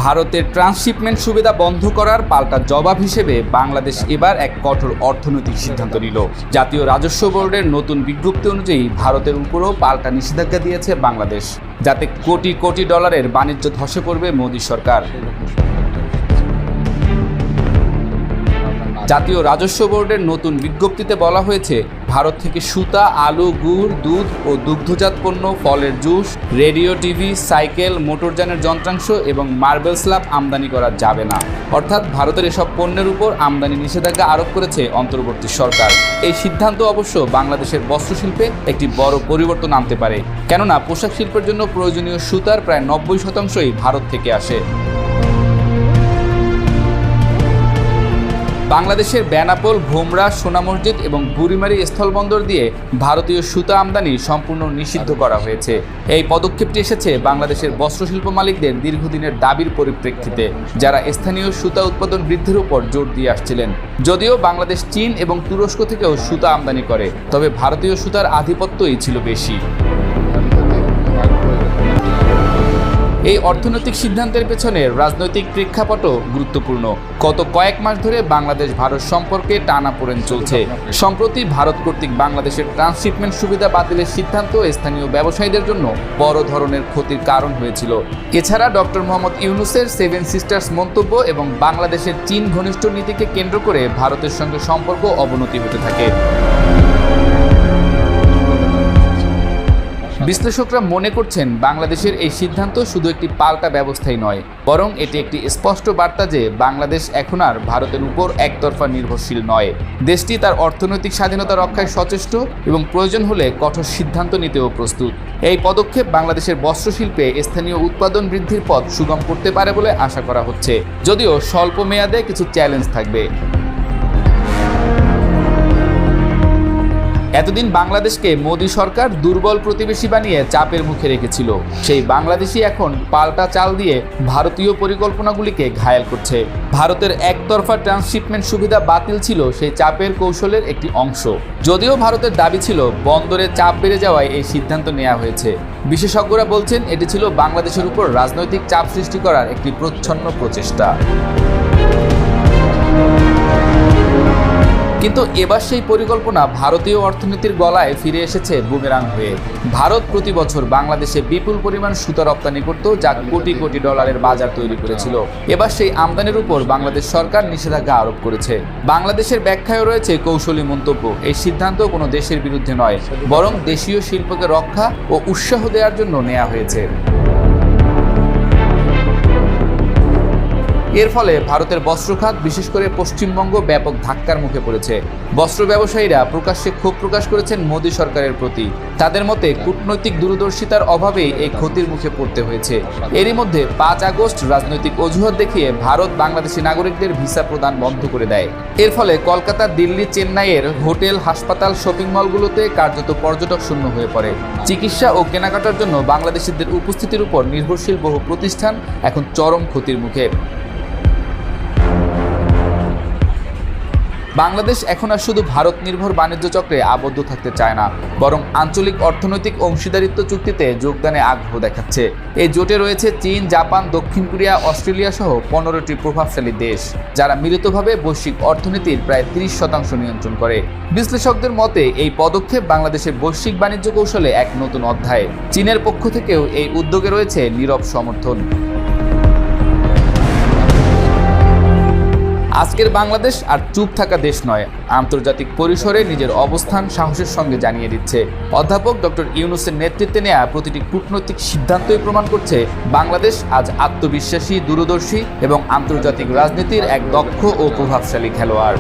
ভারতের ট্রান্সশিপমেন্ট সুবিধা বন্ধ করার পাল্টা জবাব হিসেবে বাংলাদেশ এবার এক কঠোর অর্থনৈতিক সিদ্ধান্ত নিল। জাতীয় রাজস্ব বোর্ডের নতুন বিজ্ঞপ্তি অনুযায়ী ভারতের উপরও পাল্টা নিষেধাজ্ঞা দিয়েছে বাংলাদেশ, যাতে কোটি কোটি ডলারের বাণিজ্য ধসে পড়বে মোদী সরকার। জাতীয় রাজস্ব বোর্ডের নতুন বিজ্ঞপ্তিতে বলা হয়েছে, ভারত থেকে সুতা, আলু, গুড়, দুধ ও দুগ্ধজাত পণ্য, ফলের জুস, রেডিও, টিভি, সাইকেল, মোটরযানের যন্ত্রাংশ এবং মার্বেল স্ল্যাব আমদানি করা যাবে না। অর্থাৎ ভারতের এসব পণ্যের উপর আমদানি নিষেধাজ্ঞা আরোপ করেছে অন্তর্বর্তী সরকার। এই সিদ্ধান্ত অবশ্য বাংলাদেশের বস্ত্রশিল্পে একটি বড় পরিবর্তন আনতে পারে, কেননা পোশাক শিল্পের জন্য প্রয়োজনীয় সুতার প্রায় 90% ভারত থেকে আসে। বাংলাদেশের বেনাপোল, ভোমরা, সোনা মসজিদ এবং বুড়িমারি স্থলবন্দর দিয়ে ভারতীয় সুতা আমদানি সম্পূর্ণ নিষিদ্ধ করা হয়েছে। এই পদক্ষেপটি এসেছে বাংলাদেশের বস্ত্রশিল্প মালিকদের দীর্ঘদিনের দাবির পরিপ্রেক্ষিতে, যারা স্থানীয় সুতা উৎপাদন বৃদ্ধির উপর জোর দিয়ে আসছিলেন। যদিও বাংলাদেশ চীন এবং তুরস্ক থেকেও সুতা আমদানি করে, তবে ভারতীয় সুতার আধিপত্যই ছিল বেশি। এই অর্থনৈতিক সিদ্ধান্তের পেছনে রাজনৈতিক প্রেক্ষাপটও গুরুত্বপূর্ণ। গত কয়েক মাস ধরে বাংলাদেশ ভারত সম্পর্কে টানাপোড়েন চলছে। সম্প্রতি ভারত কর্তৃক বাংলাদেশের ট্রান্সশিপমেন্ট সুবিধা বাতিলের সিদ্ধান্ত স্থানীয় ব্যবসায়ীদের জন্য বড় ধরনের ক্ষতির কারণ হয়েছিল। এছাড়া ডক্টর মোহাম্মদ ইউনূসের 7 সিস্টার্স মন্তব্য এবং বাংলাদেশের চীন ঘনিষ্ঠ নীতিকে কেন্দ্র করে ভারতের সঙ্গে সম্পর্ক অবনতি হতে থাকে। বিশ্লেষকরা মনে করছেন, বাংলাদেশের এই সিদ্ধান্ত শুধু একটি পাল্টা ব্যবস্থাই নয়, বরং এটি একটি স্পষ্ট বার্তা যে বাংলাদেশ এখন আর ভারতের উপর একতরফা নির্ভরশীল নয়। দেশটি তার অর্থনৈতিক স্বাধীনতা রক্ষায় সচেষ্ট এবং প্রয়োজন হলে কঠোর সিদ্ধান্ত নিতেও প্রস্তুত। এই পদক্ষেপ বাংলাদেশের বস্ত্রশিল্পে স্থানীয় উৎপাদন বৃদ্ধির পথ সুগম করতে পারে বলে আশা করা হচ্ছে, যদিও স্বল্প মেয়াদে কিছু চ্যালেঞ্জ থাকবে। এতদিন বাংলাদেশকে মোদী সরকার দুর্বল প্রতিবেশী বানিয়ে চাপের মুখে রেখেছিল। সেই বাংলাদেশই এখন পাল্টা চাল দিয়ে ভারতীয় পরিকল্পনাগুলিকে ঘায়েল করছে। ভারতের একতরফা ট্রান্সশিপমেন্ট সুবিধা বাতিল ছিল সেই চাপের কৌশলের একটি অংশ। যদিও ভারতের দাবি ছিল বন্দরে চাপ বেড়ে যাওয়ায় এই সিদ্ধান্ত নেওয়া হয়েছে, বিশেষজ্ঞরা বলছেন এটি ছিল বাংলাদেশের উপর রাজনৈতিক চাপ সৃষ্টি করার একটি প্রচ্ছন্ন প্রচেষ্টা। কিন্তু এবার সেই পরিকল্পনা ভারতীয় অর্থনীতির গলায় ফিরে এসেছে বুমেরাং হয়ে। ভারত প্রতি বছর বাংলাদেশে বিপুল পরিমাণ সুতা রপ্তানি করত, যা কোটি কোটি ডলারের বাজার তৈরি করেছিল। এবার সেই আমদানির উপর বাংলাদেশ সরকার নিষেধাজ্ঞা আরোপ করেছে। বাংলাদেশের ব্যাখ্যায় রয়েছে কৌশলী মন্তব্য, এই সিদ্ধান্ত কোনো দেশের বিরুদ্ধে নয়, বরং দেশীয় শিল্পকে রক্ষা ও উৎসাহ দেওয়ার জন্য নেওয়া হয়েছে। এর ফলে ভারতের বস্ত্র খাত, বিশেষ করে পশ্চিমবঙ্গ, ব্যাপক ধাক্কার মুখে পড়েছে। বস্ত্র ব্যবসায়ীরা প্রকাশ্যে ক্ষোভ প্রকাশ করেছেন মোদী সরকারের প্রতি। তাদের মতে কূটনৈতিক দূরদর্শিতার অভাবেই এই ক্ষতির মুখে পড়তে হয়েছে। এরই মধ্যে 5 আগস্ট রাজনৈতিক অজুহাত দেখিয়ে ভারত বাংলাদেশি নাগরিকদের ভিসা প্রদান বন্ধ করে দেয়। এর ফলে কলকাতা, দিল্লি, চেন্নাইয়ের হোটেল, হাসপাতাল, শপিং মলগুলোতে কার্যত পর্যটক শূন্য হয়ে পড়ে। চিকিৎসা ও কেনাকাটার জন্য বাংলাদেশিদের উপস্থিতির উপর নির্ভরশীল বহু প্রতিষ্ঠান এখন চরম ক্ষতির মুখে। বাংলাদেশ এখন আর শুধু ভারত নির্ভর বাণিজ্য চক্রে আবদ্ধ থাকতে চায় না, বরং আঞ্চলিক অর্থনৈতিক অংশীদারিত্ব চুক্তিতে যোগদানে আগ্রহ দেখাচ্ছে। এই জোটে রয়েছে চীন, জাপান, দক্ষিণ কোরিয়া, অস্ট্রেলিয়া সহ 15টি প্রভাবশালী দেশ, যারা মিলিতভাবে বৈশ্বিক অর্থনীতির প্রায় 30% নিয়ন্ত্রণ করে। বিশ্লেষকদের মতে এই পদক্ষেপ বাংলাদেশের বৈশ্বিক বাণিজ্য কৌশলে এক নতুন অধ্যায়। চীনের পক্ষ থেকেও এই উদ্যোগে রয়েছে নীরব সমর্থন। আজকের বাংলাদেশ আর চুপ থাকা দেশ নয়, আন্তর্জাতিক পরিসরে নিজের অবস্থান সাহসের সঙ্গে জানিয়ে দিচ্ছে। অধ্যাপক ডক্টর ইউনূসের নেতৃত্বে নেওয়া প্রতিটি কূটনৈতিক সিদ্ধান্তই প্রমাণ করছে বাংলাদেশ আজ আত্মবিশ্বাসী, দূরদর্শী এবং আন্তর্জাতিক রাজনীতির এক দক্ষ ও প্রভাবশালী খেলোয়াড়।